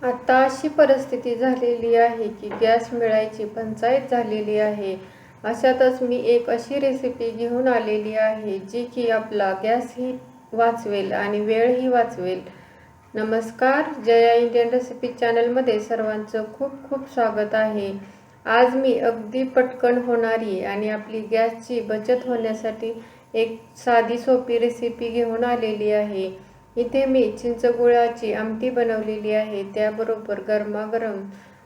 आता अशी परिस्थिती झालेली आहे की गॅस मिळायची पंचायत झालेली आहे. अशातच मी एक अशी रेसिपी घेऊन आलेली आहे जी की आपला गॅसही वाचवेल आणि वेळही वाचवेल. नमस्कार, जया इंडियन रेसिपी चॅनलमध्ये सर्वांचं खूप खूप स्वागत आहे. आज मी अगदी पटकन होणारी आणि आपली गॅसची बचत होण्यासाठी एक साधी सोपी रेसिपी घेऊन आलेली आहे. इथे मी चिंचगुळाची आमटी बनवलेली आहे, त्याबरोबर गरमागरम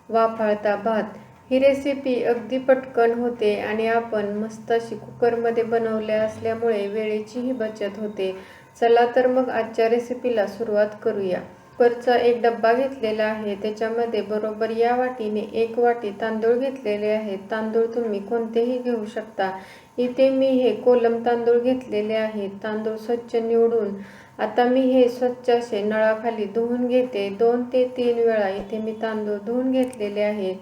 वाफाळता भात. ही रेसिपी अगदी पटकन होते आणि आपण मस्त अशी कुकरमध्ये बनवल्या असल्यामुळे वेळेचीही बचत होते. चला तर मग आजच्या रेसिपीला सुरुवात करूया. कुकरचा एक डब्बा घेतलेला आहे, त्याच्यामध्ये बरोबर या वाटीने 1 वाटी तांदूळ घेतलेले आहेत. तांदूळ तुम्ही कोणतेही घेऊ शकता. इथे मी हे कोलम तांदूळ घेतलेले आहेत. तांदूळ स्वच्छ निवडून आता मी हे स्वच्छ असे नळाखाली धुवून घेते. 2 ते 3 वेळा इथे मी तांदूळ धुवून घेतलेले आहेत.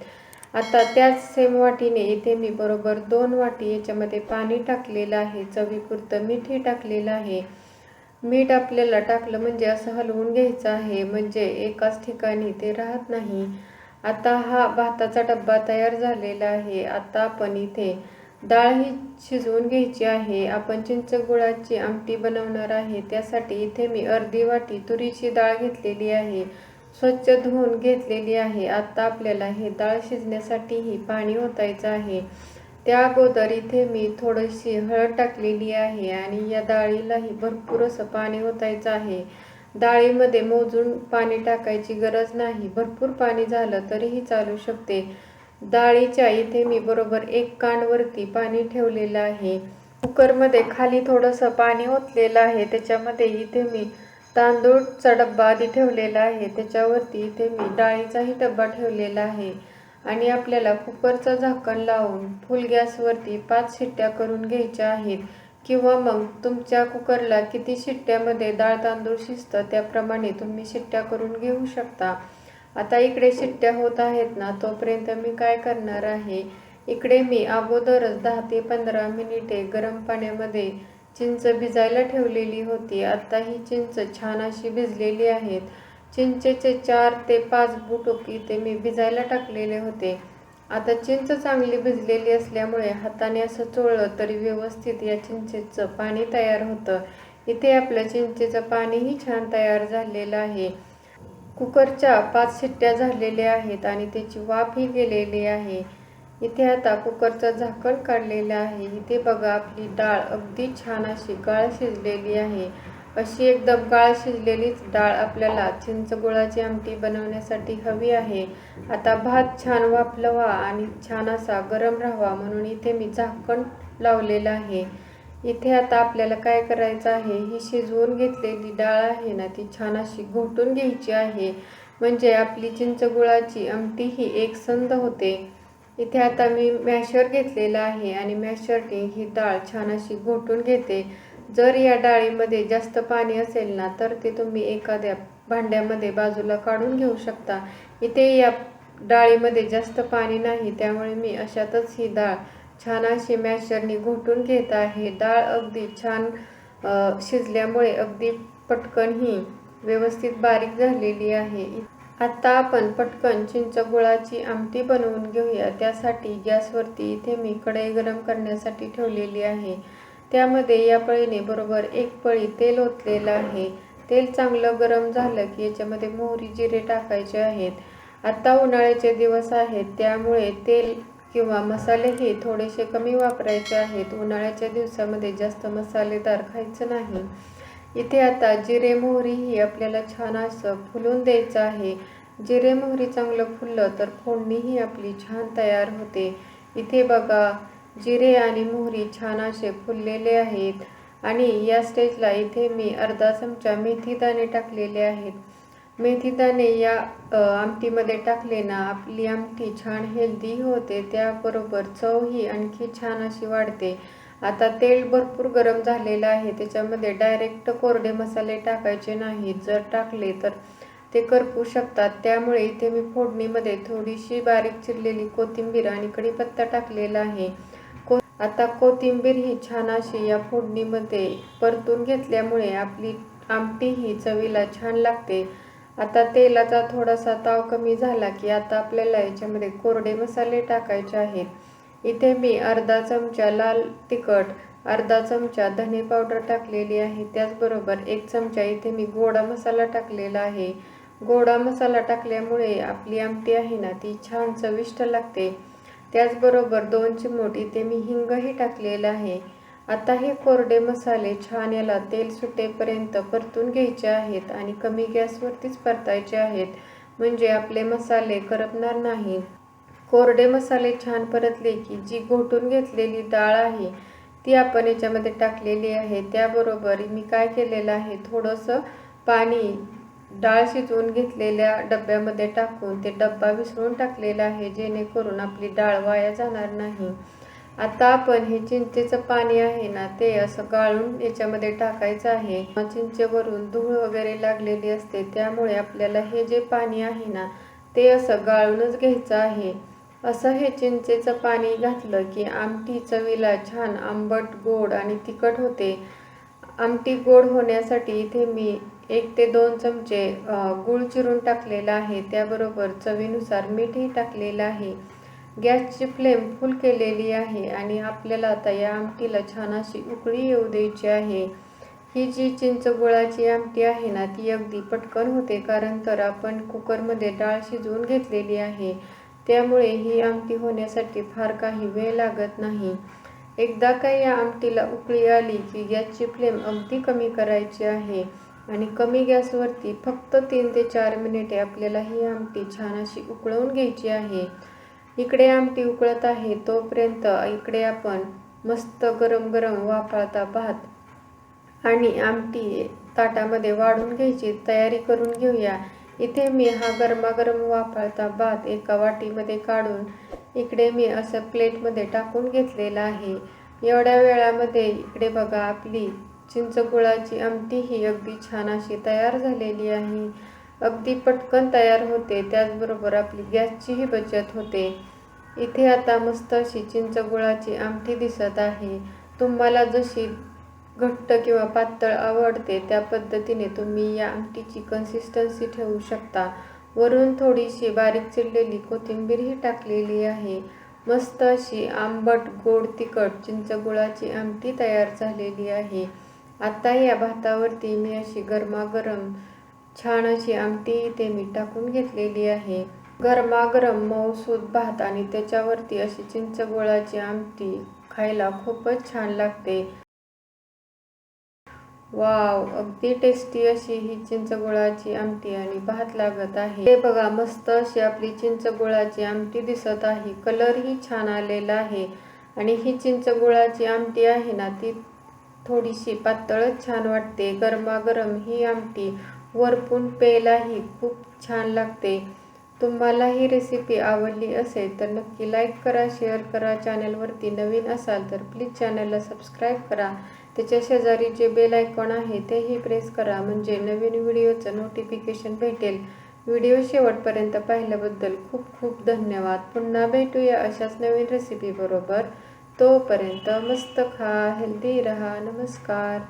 आता त्याच सेम वाटीने इथे मी बरोबर 2 वाटी याच्यामध्ये पाणी टाकलेलं आहे. चवीपुरतं मीठही टाकलेलं आहे. मीठ आपल्याला टाकलं म्हणजे असं हलवून घ्यायचं आहे, म्हणजे एकाच ठिकाणी ते राहत नाही. आता हा भाताचा डब्बा तयार झालेला आहे. आता आपण इथे डाळ ही शिजवून घ्यायची आहे. आपण चिंचगुळाची आमटी बनवणार आहे, त्यासाठी इथे मी अर्धी वाटी तुरीची डाळ घेतलेली आहे. स्वच्छ धुवून घेतलेली आहे. आता आपल्याला हे डाळ शिजण्यासाठीही पाणी ओतायचं आहे. त्या अगोदर इथे मी थोडीशी हळद टाकलेली आहे आणि या डाळीलाही भरपूर असं पाणी ओतायचं आहे. डाळीमध्ये मोजून पाणी टाकायची गरज नाही. भरपूर पाणी झालं तरीही चालू शकते. डाळीच्या इथे मी बरोबर 1 कांडवरती पाणी ठेवलेलं आहे. कुकरमध्ये खाली थोडंसं पाणी ओतलेलं आहे. त्याच्यामध्ये इथे मी तांदूळचा डब्बा आधी ठेवलेला आहे. त्याच्यावरती इथे मी डाळीचाही डब्बा ठेवलेला आहे आणि आपल्याला कुकरचं झाकण लावून फुल गॅसवरती 5 शिट्ट्या करून घ्यायच्या आहेत, किंवा मग तुमच्या कुकरला किती शिट्ट्यामध्ये डाळ तांदूळ शिजतं त्याप्रमाणे तुम्ही शिट्ट्या करून घेऊ शकता. आता इकडे शिट्ट्या होत आहेत ना, तोपर्यंत मी काय करणार आहे, इकडे मी अगोदरच 10 ते 15 मिनिटे गरम पाण्यामध्ये चिंच भिजायला ठेवलेली होती. आता ही चिंच छान अशी भिजलेली आहेत. चिंचेचे 4 ते 5 बुटुक इथे मी भिजायला टाकलेले होते. आता चिंच चांगली भिजलेली असल्यामुळे हाताने असं चोळलं तरी व्यवस्थित या चिंचेचं पाणी तयार होतं. इथे आपलं चिंचेचं पाणीही छान तयार झालेलं आहे. कुकरच्या 5 शिट्ट्या झालेल्या आहेत आणि त्याची वाफही गेलेली आहे. इथे आता कुकरचं झाकण काढलेलं आहे. इथे बघा, आपली डाळ अगदी छान अशी गाळ शिजलेली आहे. अशी एकदम गाळ शिजलेलीच डाळ आपल्याला चिंचगुळाची आमटी बनवण्यासाठी हवी आहे. आता भात छान वाफलावा आणि छान असा गरम राहावा म्हणून इथे मी झाकण लावलेलं आहे. इथे आता आपल्याला काय करायचं आहे, ही शिजवून घेतलेली डाळ आहे ना, ती छान अशी घोटून घ्यायची आहे, म्हणजे आपली चिंचगुळाची आमटी ही एकसंध होते. इथे आता मी मॅशर घेतलेला आहे आणि मॅशरने ही डाळ छान अशी घोटून घेते. जर या डाळीमध्ये जास्त पाणी असेल ना, तर ते तुम्ही एखाद्या भांड्यामध्ये बाजूला काढून घेऊ शकता. इथे या डाळीमध्ये जास्त पाणी नाही, त्यामुळे मी अशातच ही डाळ छान अशी मॅशरने घोटून घेत आहे. डाळ अगदी छान शिजल्यामुळे अगदी पटकन ही व्यवस्थित बारीक झालेली आहे. आता आपण पटकन चिंचगुळाची आमटी बनवून घेऊया. त्यासाठी गॅसवरती इथे मी कढई गरम करण्यासाठी ठेवलेली आहे. त्यामध्ये या पळीने बरोबर 1 पळी तेल ओतलेलं आहे. तेल चांगलं गरम झालं की याच्यामध्ये मोहरी जिरे टाकायचे आहेत. आता उन्हाळ्याचे दिवस आहेत, त्यामुळे तेल किंवा मसालेही थोडेसे कमी वापरायचे आहेत. उन्हाळ्याच्या दिवसामध्ये जास्त मसालेदार खायचं नाही. इथे आता जिरे मोहरीही आपल्याला छान असं फुलून द्यायचं आहे. जिरे मोहरी चांगलं फुललं तर फोडणीही आपली छान तयार होते. इथे बघा, जिरे आणि मोहरी छान असे फुललेले आहेत आणि या स्टेजला इथे मी अर्धा चमचा मेथीदाणे टाकलेले आहेत. मेथीदाणे या आमटीमध्ये टाकले ना, आपली आमटी छान हेल्दी होते, त्याबरोबर चवही आणखी छान अशी वाढते. आता तेल भरपूर गरम झालेलं आहे. त्याच्यामध्ये डायरेक्ट कोरडे मसाले टाकायचे नाहीत. जर टाकले तर ते करपू शकतात. त्यामुळे इथे मी फोडणीमध्ये थोडीशी बारीक चिरलेली कोथिंबीर आणि कढीपत्ता टाकलेला आहे. आता कोथिंबीर ही छान अशी या फोडणीमध्ये परतून घेतल्यामुळे आपली आमटी ही चवीला छान लागते. आता तेलाचा थोडासा ताव कमी झाला की आता आपल्याला याच्यामध्ये कोरडे मसाले टाकायचे आहेत। इथे मी अर्धा चमचा लाल तिखट, अर्धा चमचा धने पावडर टाकलेली आहे। त्याचबरोबर 1 चमचा इथे मी गोडा मसाला टाकलेला आहे। गोडा मसाला टाकल्यामुळे आपली आमटी आहे ना ती छान चविष्ट लागते। त्याचबरोबर 2 चिमूट इथे मी हिंगही टाकलेला आहे। आता हे कोरडे मसाले छान याला तेल सुटेपर्यंत परतून घ्यायचे आहेत आणि कमी गॅसवरतीच परतायचे आहेत, म्हणजे आपले मसाले करपणार नाहीत। कोरडे मसाले छान परतले की जी घोटून घेतलेली डाळ आहे ती आपण याच्यामध्ये टाकलेली आहे। त्याबरोबर मी काय केलेलं आहे, थोडंसं पाणी डाळ शिजवून घेतलेल्या डब्यामध्ये टाकून ते डब्बा विसळून टाकलेला आहे, जेणेकरून आपली डाळ वाया जाणार नाही। आता आपण हे चिंचेचं पाणी आहे ना ते असं गाळून याच्यामध्ये टाकायचं आहे। चिंचेवरून धूळ वगैरे लागलेली असते, त्यामुळे आपल्याला हे जे पाणी आहे ना ते असं गाळूनच घ्यायचं आहे। असं हे चिंचेचं पाणी घातलं की आमटी चवीला छान आंबट, गोड आणि तिखट होते। आमटी गोड होण्यासाठी इथे मी 1 ते 2 चमचे गूळ चिरून टाकलेला आहे। त्याबरोबर चवीनुसार मीठही टाकलेलं आहे। गॅसची फ्लेम फुल केलेली आहे आणि आपल्याला आता या आमटीला छान अशी उकळी येऊ द्यायची आहे। ही जी चिंच गुळाची आमटी आहे ना ती अगदी पटकन होते, कारण तर आपण कुकरमध्ये डाळ शिजवून घेतलेली आहे, त्यामुळे ही आमटी होण्यासाठी फार काही वेळ लागत नाही। एकदा का या आमटीला उकळी आली की गॅसची फ्लेम अगदी कमी करायची आहे आणि कमी गॅसवरती फक्त 3 ते 4 मिनिटे आपल्याला ही आमटी छान अशी उकळवून घ्यायची आहे। इकडे आमटी उकळत आहे तोपर्यंत इकडे आपण मस्त गरम गरम वाफाळता भात आणि आमटी ताटामध्ये वाढून घ्यायची तयारी करून घेऊया। इथे मी हा गरमागरम वाफाळता भात एका वाटीमध्ये काढून इकडे मी असं प्लेटमध्ये टाकून घेतलेला आहे। एवढ्या वेळामध्ये इकडे बघा आपली चिंच गुळाची आमटी ही अगदी छान अशी तयार झालेली आहे। अगदी पटकन तयार होते, त्याचबरोबर आपली गॅसचीही बचत होते। इथे आता मस्त अशी चिंच गुळाची आमटी दिसत आहे। तुम्हाला जशी घट्ट किंवा पातळ आवडते त्या पद्धतीने तुम्ही या आमटीची कन्सिस्टन्सी ठेवू शकता। वरून थोडीशी बारीक चिरलेली कोथिंबीरही टाकलेली आहे। मस्त अशी आंबट, गोड, तिखट चिंच गुळाची आमटी तयार झालेली आहे। आता या भातावरती मी अशी गरमागरम छान अशी आमटी इथे मी टाकून घेतलेली आहे। गरमागरम मऊसूत भात आणि त्याच्यावरती अशी चिंच गुळाची आमटी खायला खूपच छान लागते। वाव, अगदी टेस्टी अशी ही चिंच गुळाची आमटी आणि भात लागत आहे। हे बघा मस्त अशी आपली चिंच गुळाची आमटी दिसत आहे। कलरही छान आलेला आहे आणि ही चिंच गुळाची आमटी आहे ना ती थोडीशी पातळच छान वाटते। गरमागरम ही आमटी वरपून प्यायलाही खूप छान लागते। तुम्हाला ही रेसिपी आवडली असेल तर नक्की लाईक करा, शेअर करा। चॅनलवरती नवीन असाल तर प्लीज चॅनलला सबस्क्राईब करा। त्याच्या शेजारी जे बेल आयकॉन आहे तेही प्रेस करा, म्हणजे नवीन व्हिडिओचं नोटिफिकेशन भेटेल। व्हिडिओ शेवटपर्यंत पाहिल्याबद्दल खूप खूप धन्यवाद। पुन्हा भेटूया अशाच नवीन रेसिपी बरोबर। तोपर्यंत मस्त खा, हेल्दी रहा। नमस्कार।